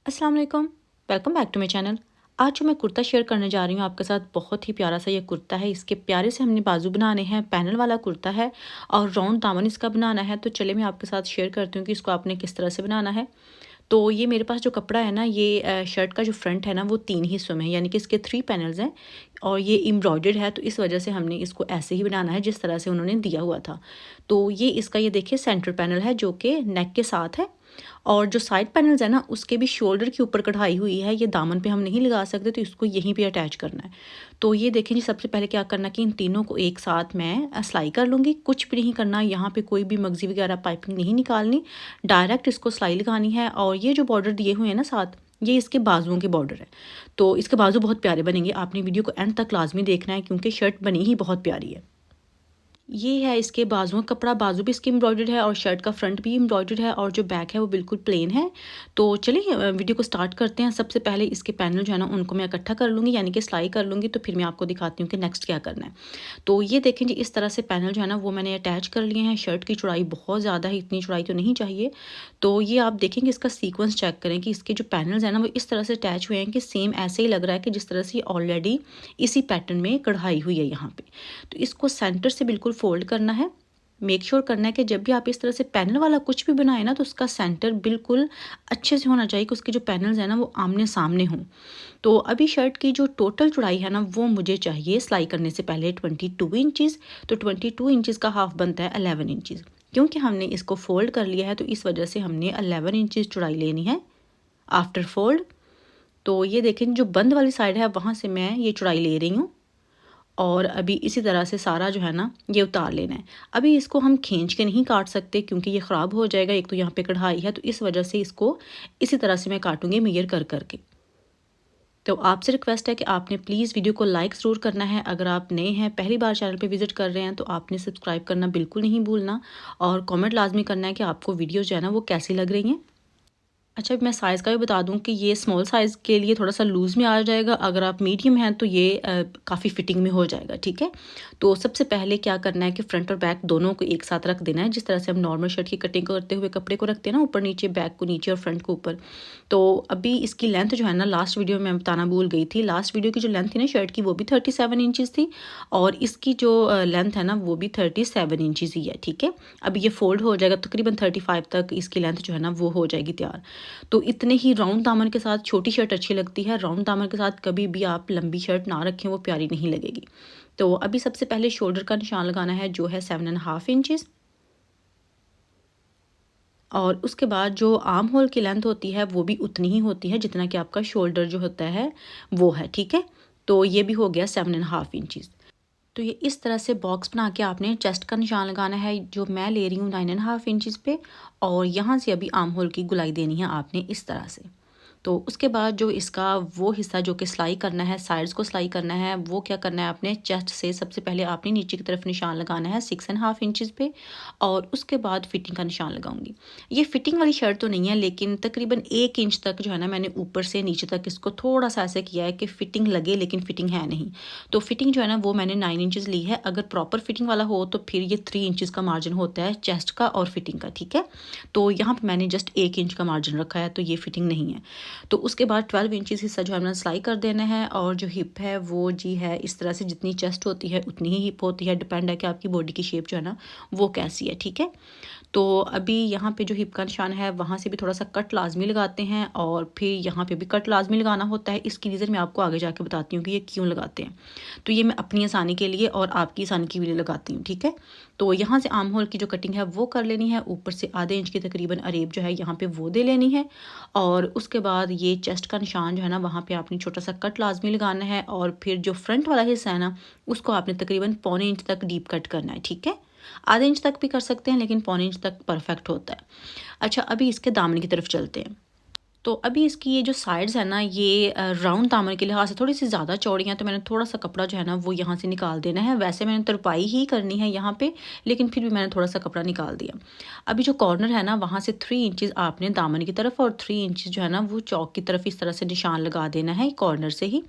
अस्सलाम वालेकुम, welcome back to my channel. आज जो मैं कुर्ता शेयर करने जा रही हूँ आपके साथ, बहुत ही प्यारा सा ये कुर्ता है। इसके प्यारे से हमने बाजू बनाने हैं, पैनल वाला कुर्ता है और राउंड दामन इसका बनाना है। तो चलिए मैं आपके साथ शेयर करती हूँ कि इसको आपने किस तरह से बनाना है। तो ये मेरे पास जो कपड़ा है ना, ये शर्ट का जो फ्रंट है ना, वो 3 हिस्सों में है, यानी कि इसके 3 पैनल्स हैं और ये एम्ब्रॉयडर्ड है। तो इस वजह से हमने इसको ऐसे ही बनाना है जिस तरह से उन्होंने दिया हुआ था। तो ये इसका ये देखिए सेंटर पैनल है जो कि नेक के साथ है और जो साइड पैनल्स है ना, उसके भी शोल्डर के ऊपर कढ़ाई हुई है। ये दामन पे हम नहीं लगा सकते, तो इसको यहीं पे अटैच करना है। तो ये देखें जी, सबसे पहले क्या करना कि इन तीनों को एक साथ मैं सिलाई कर लूँगी। कुछ भी नहीं करना, यहाँ पे कोई भी मगजी वगैरह पाइपिंग नहीं निकालनी, डायरेक्ट इसको सिलाई लगानी है। और ये जो बॉर्डर दिए हुए हैं ना साथ, ये इसके बाजुओं के बॉर्डर है। तो इसके बाजू बहुत प्यारे बनेंगे। आपने वीडियो को एंड तक लाजमी देखना है क्योंकि शर्ट बनी ही बहुत प्यारी है। ये है इसके बाजुओं का कपड़ा, बाजू भी इसकी एम्ब्रॉयडर्ड है और शर्ट का फ्रंट भी एम्ब्रॉयडर्ड है और जो बैक है वो बिल्कुल प्लेन है। तो चलिए वीडियो को स्टार्ट करते हैं। सबसे पहले इसके पैनल जो है ना, उनको मैं इकट्ठा कर लूँगी, यानी कि सिलाई कर लूँगी। तो फिर मैं आपको दिखाती हूँ कि नेक्स्ट क्या करना है। तो ये देखें जी, इस तरह से पैनल जो है ना, वो मैंने अटैच कर लिए हैं। शर्ट की चौड़ाई बहुत ज़्यादा है, इतनी चौड़ाई तो नहीं चाहिए। तो ये आप देखेंगे, इसका सीक्वेंस चेक करें कि इसके जो पैनल्स हैं ना, वो इस तरह से अटैच हुए हैं कि सेम ऐसे ही लग रहा है कि जिस तरह से ऑलरेडी इसी पैटर्न में कढ़ाई हुई है यहाँ पे। तो इसको सेंटर से बिल्कुल फोल्ड करना है। मेक श्योर करना है कि जब भी आप इस तरह से पैनल वाला कुछ भी बनाए ना, तो उसका सेंटर बिल्कुल अच्छे से होना चाहिए कि उसके जो पैनल्स हैं ना, वो आमने सामने हों। तो अभी शर्ट की जो टोटल चौड़ाई है ना, वो मुझे चाहिए सिलाई करने से पहले 22 इंचज़। तो 22 इंचज़ का हाफ बनता है 11 इंचज़। क्योंकि हमने इसको फोल्ड कर लिया है, तो इस वजह से हमने 11 इंचज़ चौड़ाई लेनी है आफ्टर फोल्ड। तो ये देखें, जो बंद वाली साइड है वहाँ से मैं ये चौड़ाई ले रही हूँ और अभी इसी तरह से सारा जो है ना, ये उतार लेना है। अभी इसको हम खींच के नहीं काट सकते क्योंकि ये ख़राब हो जाएगा। एक तो यहाँ पे कढ़ाई है, तो इस वजह से इसको इसी तरह से मैं काटूंगी मेजर कर करके। तो आपसे रिक्वेस्ट है कि आपने प्लीज़ वीडियो को लाइक ज़रूर करना है। अगर आप नए हैं, पहली बार चैनल पे विज़िट कर रहे हैं, तो आपने सब्सक्राइब करना बिल्कुल नहीं भूलना और कमेंट लाजमी करना है कि आपको वीडियो जो है ना, वो कैसी लग रही हैं। अच्छा, मैं साइज़ का भी बता दूँ कि ये स्मॉल साइज़ के लिए थोड़ा-सा लूज़ में आ जाएगा। अगर आप मीडियम हैं तो ये काफ़ी फिटिंग में हो जाएगा, ठीक है? तो सबसे पहले क्या करना है कि फ्रंट और बैक दोनों को एक साथ रख देना है, जिस तरह से हम नॉर्मल शर्ट की कटिंग करते हुए कपड़े को रखते हैं ना, ऊपर-नीचे, बैक को नीचे और फ्रंट को ऊपर। तो अभी इसकी लेंथ जो है ना, लास्ट वीडियो में मैं बताना भूल गई थी। लास्ट वीडियो की जो लेंथ थी ना शर्ट की, वो भी 37 इंचज़ थी और इसकी जो लेंथ है ना, वो भी 37 इंचज़ ही है, ठीक है? अब ये फ़ोल्ड हो जाएगा, तकरीबन 35 तक इसकी लेंथ जो है ना, वो हो जाएगी तैयार। तो इतने ही राउंड दामन के साथ छोटी शर्ट अच्छी लगती है। राउंड दामन के साथ कभी भी आप लंबी शर्ट ना रखें, वो प्यारी नहीं लगेगी। तो अभी सबसे पहले शोल्डर का निशान लगाना है जो है 7.5 इंचज़ और उसके बाद जो आर्म होल की लेंथ होती है वो भी उतनी ही होती है जितना कि आपका शोल्डर जो होता है वो है, ठीक है? तो ये भी हो गया 7.5 इंचज़। तो ये इस तरह से बॉक्स बना के आपने चेस्ट का निशान लगाना है, जो मैं ले रही हूँ 9.5 इंचज़ पे और यहाँ से अभी आर्म होल की गुलाई देनी है आपने इस तरह से। तो उसके बाद जो इसका वो हिस्सा जो कि सिलाई करना है, साइड्स को सिलाई करना है, वो क्या करना है आपने चेस्ट से सबसे पहले आपने नीचे की तरफ निशान लगाना है 6.5 इंचज़ पे और उसके बाद फिटिंग का निशान लगाऊंगी। ये फिटिंग वाली शर्ट तो नहीं है, लेकिन तकरीबन 1 इंच तक जो है ना, मैंने ऊपर से नीचे तक इसको थोड़ा सा ऐसे किया है कि फिटिंग लगे, लेकिन फिटिंग है नहीं। तो फिटिंग जो है ना, वो मैंने 9 इंचज़ ली है। अगर प्रॉपर फिटिंग वाला हो तो फिर ये 3 इंचज़ का मार्जिन होता है चेस्ट का और फिटिंग का, ठीक है? तो यहाँ पर मैंने जस्ट 1 इंच का मार्जिन रखा है, तो ये फिटिंग नहीं है। तो उसके बाद 12 इंचज़ हिस्सा जो है हमने सिलाई कर देना है और जो हिप है वो जी है इस तरह से, जितनी चेस्ट होती है उतनी ही हिप होती है। डिपेंड है कि आपकी बॉडी की शेप जो है ना, वो कैसी है, ठीक है? तो अभी यहाँ पे जो हिप का निशान है वहाँ से भी थोड़ा सा कट लाजमी लगाते हैं और फिर यहाँ पे भी कट लाजमी लगाना होता है। इसकी रीज़न मैं आपको आगे जाके बताती हूँ कि ये क्यों लगाते हैं। तो ये मैं अपनी आसानी के लिए और आपकी आसानी के लिए लगाती हूँ, ठीक है? तो यहाँ से आर्म होल की जो कटिंग है वो कर लेनी है, ऊपर से आधे इंच की तकरीबन अरेब जो है यहाँ पे वो दे लेनी है और उसके बाद ये चेस्ट का निशान जो है ना, वहाँ पे आपने छोटा सा कट लाजमी लगाना है और फिर जो फ्रंट वाला हिस्सा है ना, उसको आपने तकरीबन पौने इंच तक डीप कट करना है, ठीक है? आधे इंच तक भी कर सकते हैं, लेकिन पौने इंच तक परफेक्ट होता है। अच्छा, अभी इसके दामन की तरफ चलते हैं। तो अभी इसकी ये जो साइड्स है ना, ये राउंड दामन के लिहाज से थोड़ी सी ज़्यादा चौड़ी हैं, तो मैंने थोड़ा सा कपड़ा जो है ना, वो यहाँ से निकाल देना है। वैसे मैंने तुरपाई ही करनी है यहाँ पे, लेकिन फिर भी मैंने थोड़ा सा कपड़ा निकाल दिया। अभी जो कॉर्नर है ना, वहाँ से 3 इंचज़ आपने दामन की तरफ और 3 इंचज़ जो है ना, वो चौक की तरफ इस तरह से निशान लगा देना है कॉर्नर से ही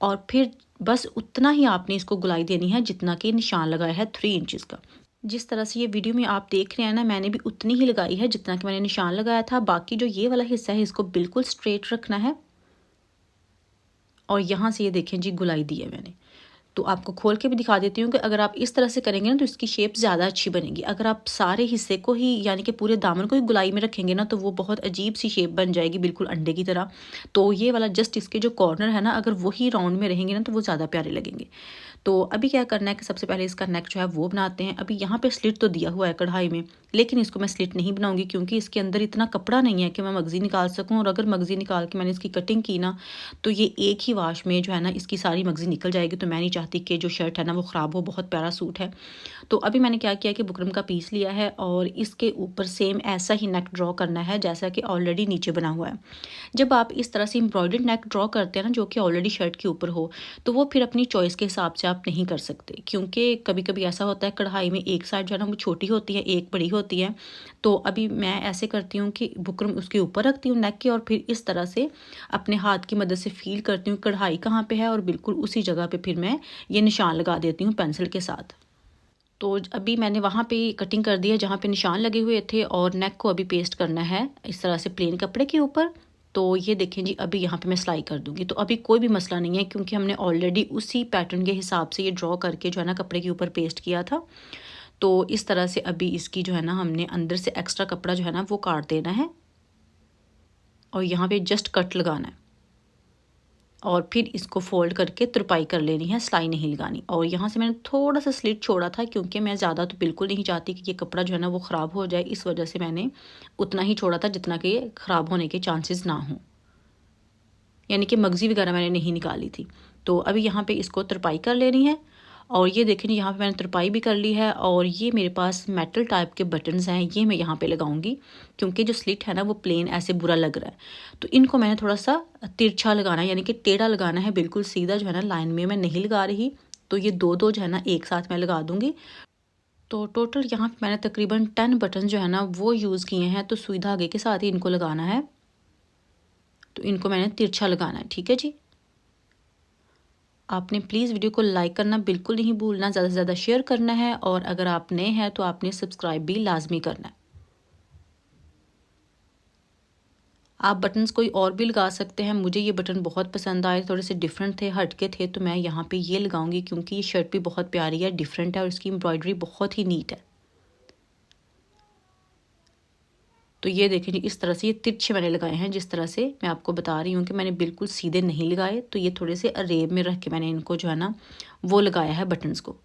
और फिर बस उतना ही आपने इसको गुलाई देनी है जितना कि निशान लगाया है 3 इंचज़ का। जिस तरह से ये वीडियो में आप देख रहे हैं ना, मैंने भी उतनी ही लगाई है जितना कि मैंने निशान लगाया था। बाकी जो ये वाला हिस्सा है इसको बिल्कुल स्ट्रेट रखना है। और यहाँ से ये देखें जी, गुलाई दी है मैंने। तो आपको खोल के भी दिखा देती हूँ कि अगर आप इस तरह से करेंगे ना तो इसकी शेप ज़्यादा अच्छी बनेगी। अगर आप सारे हिस्से को ही यानी कि पूरे दामन को ही गुलाई में रखेंगे ना तो वो बहुत अजीब सी शेप बन जाएगी, बिल्कुल अंडे की तरह। तो ये वाला जस्ट इसके जो कॉर्नर है ना, अगर वही राउंड में रहेंगे ना तो वो ज़्यादा प्यारे लगेंगे। तो अभी क्या करना है कि सबसे पहले इसका नेक जो है वो बनाते हैं। अभी यहाँ पे स्लिट तो दिया हुआ है कढ़ाई में, लेकिन इसको मैं स्लिट नहीं बनाऊंगी क्योंकि इसके अंदर इतना कपड़ा नहीं है कि मैं मगज़ी निकाल सकूं। और अगर मगज़ी निकाल के मैंने इसकी कटिंग की ना तो ये एक ही वाश में जो है ना इसकी सारी मगज़ी निकल जाएगी। तो मैं नहीं चाहती कि जो शर्ट है ना वो ख़राब हो। बहुत प्यारा सूट है। तो अभी मैंने क्या किया कि बुकरम का पीस लिया है और इसके ऊपर सेम ऐसा ही नेक ड्रॉ करना है जैसा कि ऑलरेडी नीचे बना हुआ है। जब आप इस तरह से एम्ब्रॉयडर्ड नेक ड्रॉ करते हैं ना जो कि ऑलरेडी शर्ट के ऊपर हो, तो वो फिर अपनी चॉइस के हिसाब से आप नहीं कर सकते, क्योंकि कभी कभी ऐसा होता है कढ़ाई में एक साइड जो है ना वो छोटी होती है, एक बड़ी होती है। तो अभी मैं ऐसे करती हूँ कि बुकरम उसके ऊपर रखती हूँ नेक के, और फिर इस तरह से अपने हाथ की मदद से फील करती हूँ कढ़ाई कहाँ पे है, और बिल्कुल उसी जगह पे फिर मैं ये निशान लगा देती हूँ पेंसिल के साथ। तो अभी मैंने वहाँ पे कटिंग कर दी है जहाँ पे निशान लगे हुए थे, और नेक को अभी पेस्ट करना है इस तरह से प्लेन कपड़े के ऊपर। तो ये देखें जी, अभी यहाँ पे मैं सिलाई कर दूँगी। तो अभी कोई भी मसला नहीं है क्योंकि हमने ऑलरेडी उसी पैटर्न के हिसाब से ये ड्रॉ करके जो है ना कपड़े के ऊपर पेस्ट किया था। तो इस तरह से अभी इसकी जो है ना हमने अंदर से एक्स्ट्रा कपड़ा जो है ना वो काट देना है, और यहाँ पे जस्ट कट लगाना है, और फिर इसको फोल्ड करके तुरपाई कर लेनी है, सिलाई नहीं लगानी। और यहाँ से मैंने थोड़ा सा स्लिट छोड़ा था क्योंकि मैं ज़्यादा तो बिल्कुल नहीं चाहती कि ये कपड़ा जो है ना वो ख़राब हो जाए, इस वजह से मैंने उतना ही छोड़ा था जितना कि ये ख़राब होने के चांसेस ना हों, यानी कि मगज़ी वगैरह मैंने नहीं निकाली थी। तो अभी यहाँ पे इसको तुरपाई कर लेनी है। और ये देखें यहाँ पे मैंने तुरपाई भी कर ली है, और ये मेरे पास मेटल टाइप के बटन्स हैं, ये मैं यहाँ पे लगाऊंगी क्योंकि जो स्लिट है ना वो प्लेन ऐसे बुरा लग रहा है। तो इनको मैंने थोड़ा सा तिरछा लगाना है, यानी कि टेढ़ा लगाना है, बिल्कुल सीधा जो है ना लाइन में मैं नहीं लगा रही। तो ये दो दो जो है ना एक साथ मैं लगा दूंगी। तो टोटल यहाँ पे मैंने तकरीबन 10 बटन जो है ना वो यूज़ किए हैं। तो सुई धागे के साथ ही इनको लगाना है। तो इनको मैंने तिरछा लगाना है, ठीक है जी। आपने प्लीज़ वीडियो को लाइक करना बिल्कुल नहीं भूलना, ज़्यादा से ज़्यादा शेयर करना है, और अगर आप नए हैं तो आपने सब्सक्राइब भी लाजमी करना है। आप बटन्स कोई और भी लगा सकते हैं। मुझे ये बटन बहुत पसंद आए, थोड़े से डिफरेंट थे, हटके थे, तो मैं यहाँ पे ये लगाऊंगी क्योंकि ये शर्ट भी बहुत प्यारी है, डिफरेंट है, और इसकी एम्ब्रॉयडरी बहुत ही नीट है। तो ये देखें जी, इस तरह से ये तिरछे मैंने लगाए हैं, जिस तरह से मैं आपको बता रही हूँ कि मैंने बिल्कुल सीधे नहीं लगाए। तो ये थोड़े से अरेब में रख के मैंने इनको जो है ना वो लगाया है बटन्स को।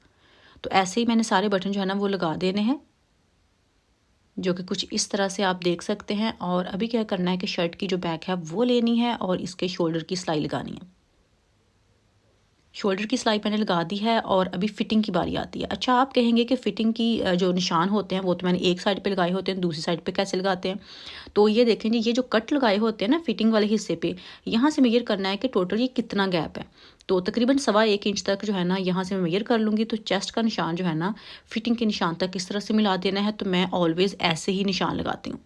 तो ऐसे ही मैंने सारे बटन जो है ना वो लगा देने हैं, जो कि कुछ इस तरह से आप देख सकते हैं। और अभी क्या करना है कि शर्ट की जो बैक है वो लेनी है और इसके शोल्डर की सिलाई लगानी है। शोल्डर की सिलाई मैंने लगा दी है, और अभी फिटिंग की बारी आती है। अच्छा, आप कहेंगे कि फ़िटिंग की जो निशान होते हैं वो तो मैंने एक साइड पे लगाए होते हैं, दूसरी साइड पे कैसे लगाते हैं। तो ये देखें जी, ये जो कट लगाए होते हैं ना फिटिंग वाले हिस्से पे, यहाँ से मेजर करना है कि टोटल ये कितना गैप है। तो तकरीबन 1.25 इंच तक जो है ना यहाँ से मैं मेजर कर लूँगी। तो चेस्ट का निशान जो है ना फिटिंग के निशान तक इस तरह से मिला देना है। तो मैं ऑलवेज़ ऐसे ही निशान लगाती हूँ।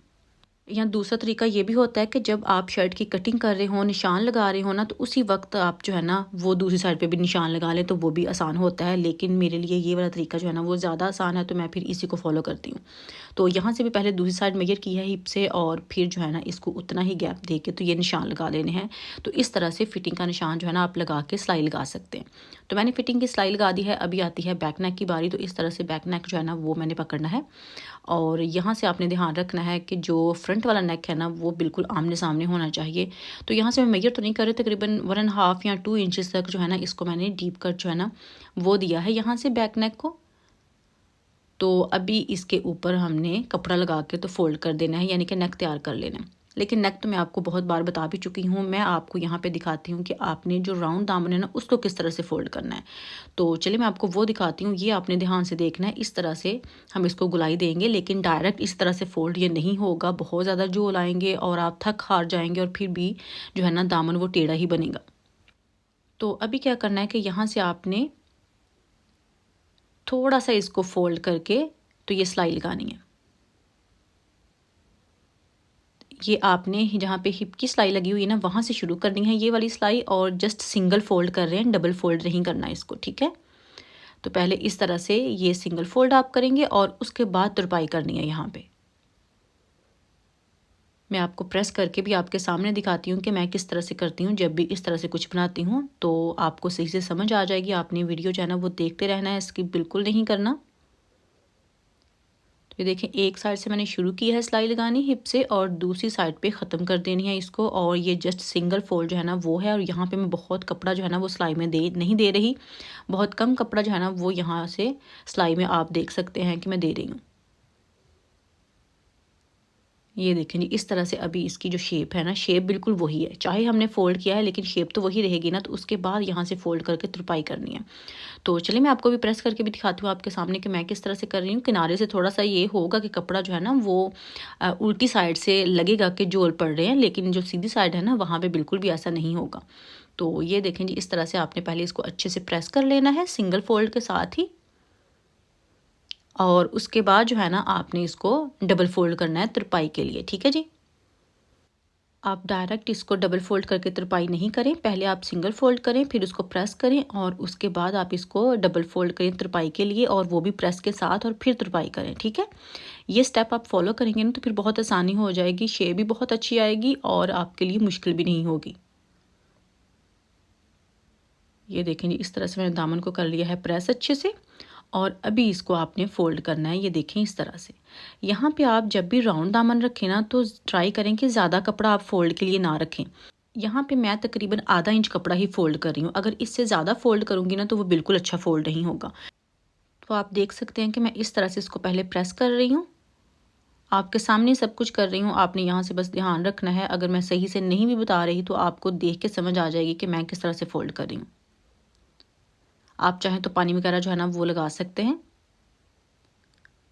या दूसरा तरीका ये भी होता है कि जब आप शर्ट की कटिंग कर रहे हो, निशान लगा रहे हो ना, तो उसी वक्त आप जो है ना वो दूसरी साइड पे भी निशान लगा लें, तो वो भी आसान होता है। लेकिन मेरे लिए ये वाला तरीका जो है ना वो ज़्यादा आसान है, तो मैं फिर इसी को फॉलो करती हूँ। तो यहाँ से भी पहले दूसरी साइड मेजर की है हिप से, और फिर जो है ना इसको उतना ही गैप दे के तो ये निशान लगा लेने हैं। तो इस तरह से फिटिंग का निशान जो है ना आप लगा के सिलाई लगा सकते हैं। तो मैंने फिटिंग की सिलाई लगा दी है। अभी आती है बैक नेक की बारी। तो इस तरह से बैक नेक जो है ना वो मैंने पकड़ना है, और यहाँ से आपने ध्यान रखना है कि जो फ्रंट वाला नेक है ना वो बिल्कुल आमने सामने होना चाहिए। तो यहाँ से मैं मेजर तो नहीं कर रही, तकरीबन 1.5 या 2 इंचज़ तक जो है ना इसको मैंने डीप कट जो है ना वो दिया है यहाँ से बैक नेक को। तो अभी इसके ऊपर हमने कपड़ा लगा के तो फोल्ड कर देना है, यानी कि नेक तैयार कर लेना है। लेकिन नेक तो मैं आपको बहुत बार बता भी चुकी हूँ। मैं आपको यहाँ पे दिखाती हूँ कि आपने जो राउंड दामन है ना उसको किस तरह से फोल्ड करना है। तो चलिए मैं आपको वो दिखाती हूँ। ये आपने ध्यान से देखना है, इस तरह से हम इसको गुलाई देंगे, लेकिन डायरेक्ट इस तरह से फोल्ड ये नहीं होगा। बहुत ज़्यादा झोल आएंगे और आप थक हार जाएंगे, और फिर भी जो है ना दामन वो टेढ़ा ही बनेगा। तो अभी क्या करना है कि यहाँ से आपने थोड़ा सा इसको फोल्ड करके तो ये सिलाई लगानी है। ये आपने जहाँ पे हिप की सिलाई लगी हुई है ना वहाँ से शुरू करनी है ये वाली सिलाई, और जस्ट सिंगल फोल्ड कर रहे हैं, डबल फोल्ड नहीं करना इसको, ठीक है। तो पहले इस तरह से ये सिंगल फोल्ड आप करेंगे और उसके बाद तुरपाई करनी है। यहाँ पे मैं आपको प्रेस करके भी आपके सामने दिखाती हूँ कि मैं किस तरह से करती हूँ। जब भी इस तरह से कुछ बनाती हूँ तो आपको सही से समझ आ जाएगी। आपने वीडियो जो है ना वो देखते रहना है, स्किप बिल्कुल नहीं करना। तो ये देखें, एक साइड से मैंने शुरू की है सिलाई लगानी हिप से और दूसरी साइड पे ख़त्म कर देनी है इसको। और ये जस्ट सिंगल फोल्ड जो है ना वो है। और यहाँ पे मैं बहुत कपड़ा जो है ना वो सिलाई में नहीं दे रही, बहुत कम कपड़ा जो है ना वो यहाँ से सिलाई में आप देख सकते हैं कि मैं दे रही हूँ। ये देखें जी, इस तरह से अभी इसकी जो शेप है ना, शेप बिल्कुल वही है, चाहे हमने फोल्ड किया है लेकिन शेप तो वही रहेगी ना। तो उसके बाद यहाँ से फोल्ड करके तुरपाई करनी है। तो चलिए मैं आपको भी प्रेस करके भी दिखाती हूँ आपके सामने कि मैं किस तरह से कर रही हूँ। किनारे से थोड़ा सा ये होगा कि कपड़ा जो है ना वो उल्टी साइड से लगेगा कि जोल पड़ रहे हैं, लेकिन जो सीधी साइड है ना वहाँ पे बिल्कुल भी ऐसा नहीं होगा। तो ये देखें जी, इस तरह से आपने पहले इसको अच्छे से प्रेस कर लेना है सिंगल फोल्ड के साथ ही। और उसके बाद जो है ना आपने इसको डबल फोल्ड करना है तुरपाई के लिए, ठीक है जी। आप डायरेक्ट इसको डबल फोल्ड करके तुरपाई नहीं करें, पहले आप सिंगल फोल्ड करें, फिर उसको प्रेस करें और उसके बाद आप इसको डबल फोल्ड करें तुरपाई के लिए, और वो भी प्रेस के साथ, और फिर तुरपाई करें, ठीक है। ये स्टेप आप फॉलो करेंगे ना तो फिर बहुत आसानी हो जाएगी, शेप भी बहुत अच्छी आएगी और आपके लिए मुश्किल भी नहीं होगी। ये देखेंगे, इस तरह से मैंने दामन को कर लिया है प्रेस अच्छे से। और अभी इसको आपने फोल्ड करना है, ये देखें इस तरह से। यहाँ पे आप जब भी राउंड दामन रखें ना तो ट्राई करें कि ज़्यादा कपड़ा आप फोल्ड के लिए ना रखें। यहाँ पे मैं तकरीबन आधा इंच कपड़ा ही फोल्ड कर रही हूँ, अगर इससे ज़्यादा फोल्ड करूँगी ना तो वो बिल्कुल अच्छा फोल्ड नहीं होगा। तो आप देख सकते हैं कि मैं इस तरह से इसको पहले प्रेस कर रही हूँ, आपके सामने सब कुछ कर रही हूँ। आपने यहाँ से बस ध्यान रखना है, अगर मैं सही से नहीं भी बता रही तो आपको देख के समझ आ जाएगी कि मैं किस तरह से फोल्ड कर रही हूँ। आप चाहें तो पानी वगैरह जो है ना वो लगा सकते हैं।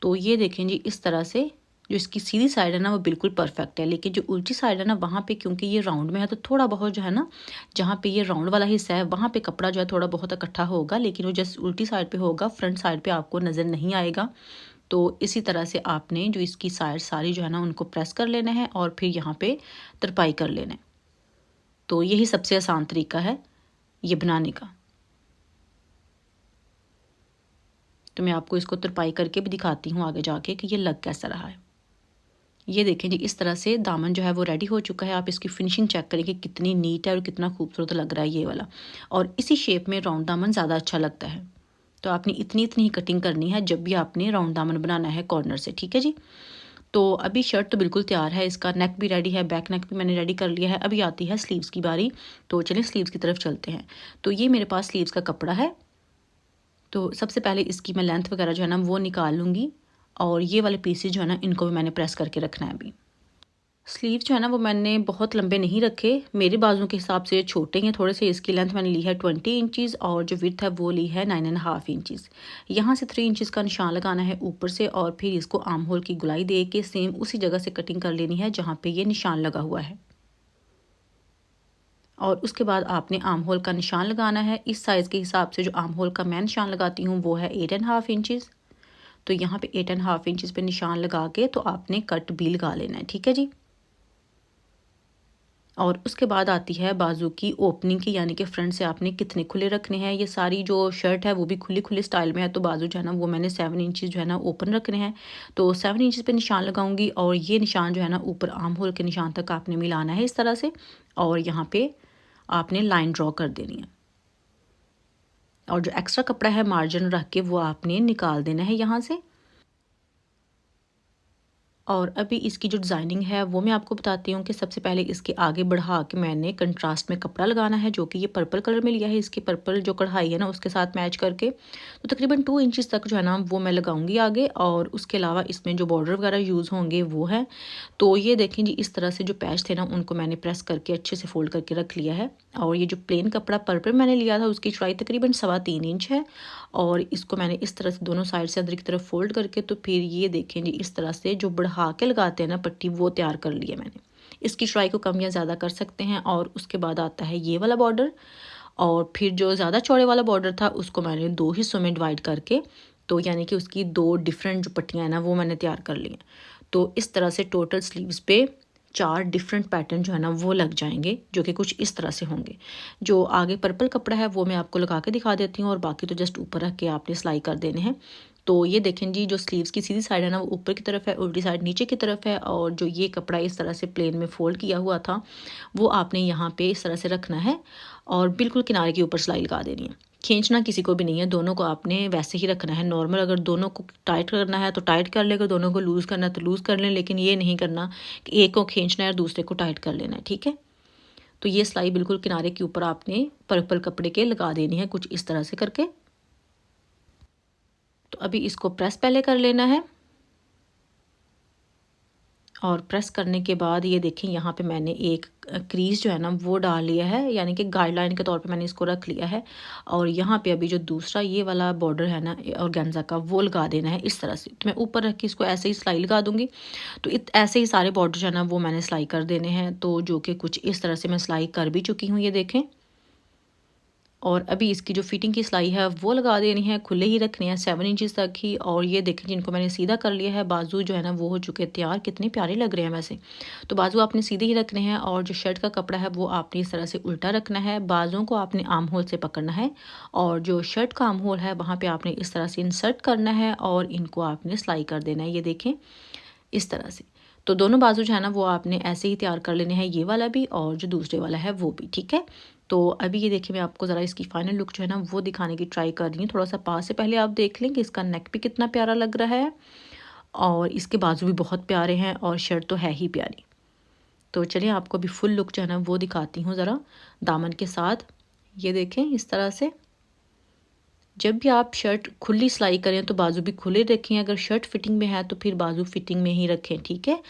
तो ये देखें जी, इस तरह से जो इसकी सीधी साइड है ना वो बिल्कुल परफेक्ट है, लेकिन जो उल्टी साइड है ना वहाँ पे क्योंकि ये राउंड में है तो थोड़ा बहुत जो है ना, जहाँ पे ये राउंड वाला हिस्सा है वहाँ पे कपड़ा जो है थोड़ा बहुत इकट्ठा होगा, लेकिन वो जस्ट उल्टी साइड पे होगा, फ्रंट साइड पे आपको नज़र नहीं आएगा। तो इसी तरह से आपने जो इसकी साइड सारी जो है ना उनको प्रेस कर लेना है और फिर यहाँ पे तरपाई कर लेना है। तो यही सबसे आसान तरीका है ये बनाने का। तो मैं आपको इसको तरपाई करके भी दिखाती हूँ आगे जाके कि ये लग कैसा रहा है। ये देखें जी, इस तरह से दामन जो है वो रेडी हो चुका है। आप इसकी फिनिशिंग चेक करें कि कितनी नीट है और कितना खूबसूरत लग रहा है ये वाला। और इसी शेप में राउंड दामन ज़्यादा अच्छा लगता है। तो आपने इतनी इतनी ही कटिंग करनी है जब भी आपने राउंड दामन बनाना है कॉर्नर से, ठीक है जी। तो अभी शर्ट तो बिल्कुल तैयार है, इसका नेक भी रेडी है, बैक नेक भी मैंने रेडी कर लिया है। अभी आती है स्लीव्स की बारी, तो चलिए स्लीव्स की तरफ चलते हैं। तो ये मेरे पास स्लीव्स का कपड़ा है। तो सबसे पहले इसकी मैं लेंथ वगैरह जो है ना वो निकाल लूँगी, और ये वाले पीसेज जो है ना इनको भी मैंने प्रेस करके रखना है अभी। स्लीव जो है ना वो मैंने बहुत लंबे नहीं रखे, मेरे बाजुओं के हिसाब से छोटे हैं थोड़े से। इसकी लेंथ मैंने ली है 20 इंचज़ और जो विड्थ है वो ली है 9.5 इंचज़। यहाँ से 3 इंचज़ का निशान लगाना है ऊपर से, और फिर इसको आर्म होल की गुलाई दे के सेम उसी जगह से कटिंग कर लेनी है जहाँ पे ये निशान लगा हुआ है। और उसके बाद आपने आर्म होल का निशान लगाना है। इस साइज़ के हिसाब से जो आर्म होल का मैं निशान लगाती हूँ वो है 8.5 इंचज़। तो यहाँ पे 8.5 इंचज़ पे निशान लगा के तो आपने कट भी लगा लेना है, ठीक है जी। और उसके बाद आती है बाजू की ओपनिंग की, यानी कि फ्रंट से आपने कितने खुले रखने हैं। ये सारी जो शर्ट है वो भी खुली खुली स्टाइल में है, तो बाजू जो है ना वो मैंने 7 इंचज़ जो है ना ओपन रखने हैं। तो 7 इंचज़ पे निशान लगाऊंगी, और ये निशान जो है ना ऊपर आर्म होल के निशान तक आपने मिलाना है इस तरह से, और यहाँ पे आपने लाइन ड्रॉ कर देनी है। और जो एक्स्ट्रा कपड़ा है मार्जिन रख के वो आपने निकाल देना है यहाँ से। और अभी इसकी जो डिज़ाइनिंग है वो मैं आपको बताती हूँ कि सबसे पहले इसके आगे बढ़ा के मैंने कंट्रास्ट में कपड़ा लगाना है, जो कि ये पर्पल कलर में लिया है। इसकी पर्पल जो कढ़ाई है ना उसके साथ मैच करके तो तकरीबन 2 इंचज़ तक जो है ना वो मैं लगाऊंगी आगे। और उसके अलावा इसमें जो बॉर्डर वगैरह यूज़ होंगे वो है। तो ये देखें जी, इस तरह से जो पैच थे ना उनको मैंने प्रेस करके अच्छे से फोल्ड करके रख लिया है। और ये जो प्लेन कपड़ा पर्पल मैंने लिया था उसकी चौड़ाई तकरीबन 3.25 इंच है। और इसको मैंने इस तरह से दोनों साइड से अंदर की तरफ फोल्ड करके, तो फिर ये देखें जी, इस तरह से जो बढ़ा के लगाते हैं ना पट्टी, वो तैयार कर ली है मैंने। इसकी चौड़ाई को कम या ज़्यादा कर सकते हैं। और उसके बाद आता है ये वाला बॉर्डर, और फिर जो ज़्यादा चौड़े वाला बॉर्डर था उसको मैंने 2 हिस्सों में डिवाइड करके, तो यानी कि उसकी 2 डिफरेंट जो पट्टियाँ हैं ना वो मैंने तैयार कर ली हैं। तो इस तरह से टोटल स्लीव्स पे 4 डिफरेंट पैटर्न जो है ना वो लग जाएंगे, जो कि कुछ इस तरह से होंगे। जो आगे पर्पल कपड़ा है वो मैं आपको लगा के दिखा देती हूँ और बाकी तो जस्ट ऊपर रख के आपने सिलाई कर देने हैं। तो ये देखें जी, जो स्लीव्स की सीधी साइड है ना वो ऊपर की तरफ है, उल्टी साइड नीचे की तरफ है, और जो ये कपड़ा इस तरह से प्लेन में फोल्ड किया हुआ था वो आपने यहाँ पे इस तरह से रखना है और बिल्कुल किनारे के ऊपर सिलाई लगा देनी है। खींचना किसी को भी नहीं है, दोनों को आपने वैसे ही रखना है नॉर्मल। अगर दोनों को टाइट करना है तो टाइट कर ले, अगर दोनों को लूज़ करना है तो लूज़ कर लें, लेकिन ये नहीं करना कि एक को खींचना है और दूसरे को टाइट कर लेना है, ठीक है। तो ये सिलाई बिल्कुल किनारे के ऊपर आपने पर्पल कपड़े के लगा देनी है कुछ इस तरह से करके। तो अभी इसको प्रेस पहले कर लेना है और प्रेस करने के बाद ये देखें यहाँ पे मैंने एक क्रीज जो है ना वो डाल लिया है, यानी कि गाइडलाइन के तौर पे मैंने इसको रख लिया है। और यहाँ पे अभी जो दूसरा ये वाला बॉर्डर है ना ऑर्गेन्जा का वो लगा देना है इस तरह से। तो मैं ऊपर रख के इसको ऐसे ही सिलाई लगा दूंगी। तो ऐसे ही सारे बॉर्डर जो है ना वो मैंने सिलाई कर देने हैं, तो जो कि कुछ इस तरह से मैं सिलाई कर भी चुकी हूँ, ये देखें। और अभी इसकी जो फिटिंग की सिलाई है वो लगा देनी है, खुले ही रखने हैं 7 इंचज़ तक ही। और ये देखें जिनको मैंने सीधा कर लिया है, बाजू जो है ना वो हो चुके हैं तैयार। कितने प्यारे लग रहे हैं वैसे। तो बाजू आपने सीधे ही रखने हैं और जो शर्ट का कपड़ा है वो आपने इस तरह से उल्टा रखना है। बाजुओं को आपने आर्म होल से पकड़ना है और जो शर्ट का आर्म होल है वहाँ पर आपने इस तरह से इंसर्ट करना है और इनको आपने सिलाई कर देना है, ये देखें इस तरह से। तो दोनों बाजू जो है ना वो आपने ऐसे ही तैयार कर लेने हैं, ये वाला भी और जो दूसरे वाला है वो भी, ठीक है। तो अभी ये देखिए मैं आपको ज़रा इसकी फाइनल लुक जो है ना वो दिखाने की ट्राई कर रही हूँ। थोड़ा सा पास से पहले आप देख लें कि इसका नेक भी कितना प्यारा लग रहा है और इसके बाजू भी बहुत प्यारे हैं और शर्ट तो है ही प्यारी। तो चलिए आपको अभी फुल लुक जो है ना वो दिखाती हूँ ज़रा दामन के साथ। ये देखें इस तरह से। जब भी आप शर्ट खुली सिलाई करें तो बाजू भी खुले रखें, अगर शर्ट फिटिंग में है तो फिर बाजू फिटिंग में ही रखें, ठीक है।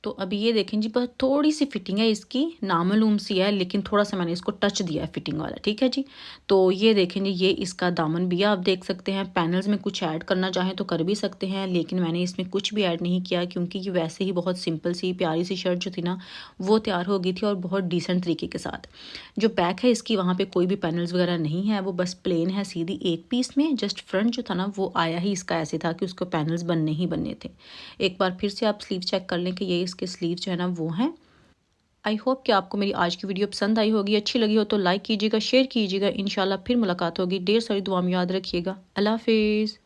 तो अभी ये देखें जी, बस थोड़ी सी फिटिंग है इसकी, नामालूम सी है, लेकिन थोड़ा सा मैंने इसको टच दिया है फिटिंग वाला, ठीक है जी। तो ये देखें जी, ये इसका दामन भी आप देख सकते हैं। पैनल्स में कुछ ऐड करना चाहें तो कर भी सकते हैं, लेकिन मैंने इसमें कुछ भी ऐड नहीं किया क्योंकि ये वैसे ही बहुत सिंपल सी प्यारी सी शर्ट जो थी ना वो तैयार हो गई थी और बहुत डिसेंट तरीके के साथ। जो बैक है इसकी वहाँ पर कोई भी पैनल्स वगैरह नहीं है, वो बस प्लेन है सीधी एक पीस में। जस्ट फ्रंट जो था ना वो आया ही इसका ऐसे था कि उसको पैनल्स बनने ही बनने थे। एक बार फिर से आप स्लीव चेक कर लें कि ये के स्लीव जो है ना वो हैं। आई होप कि आपको मेरी आज की वीडियो पसंद आई होगी, अच्छी लगी हो तो लाइक कीजिएगा, शेयर कीजिएगा। इंशाल्लाह फिर मुलाकात होगी। ढेर सारी दुआ में याद रखिएगा। अल्लाह हाफिज़।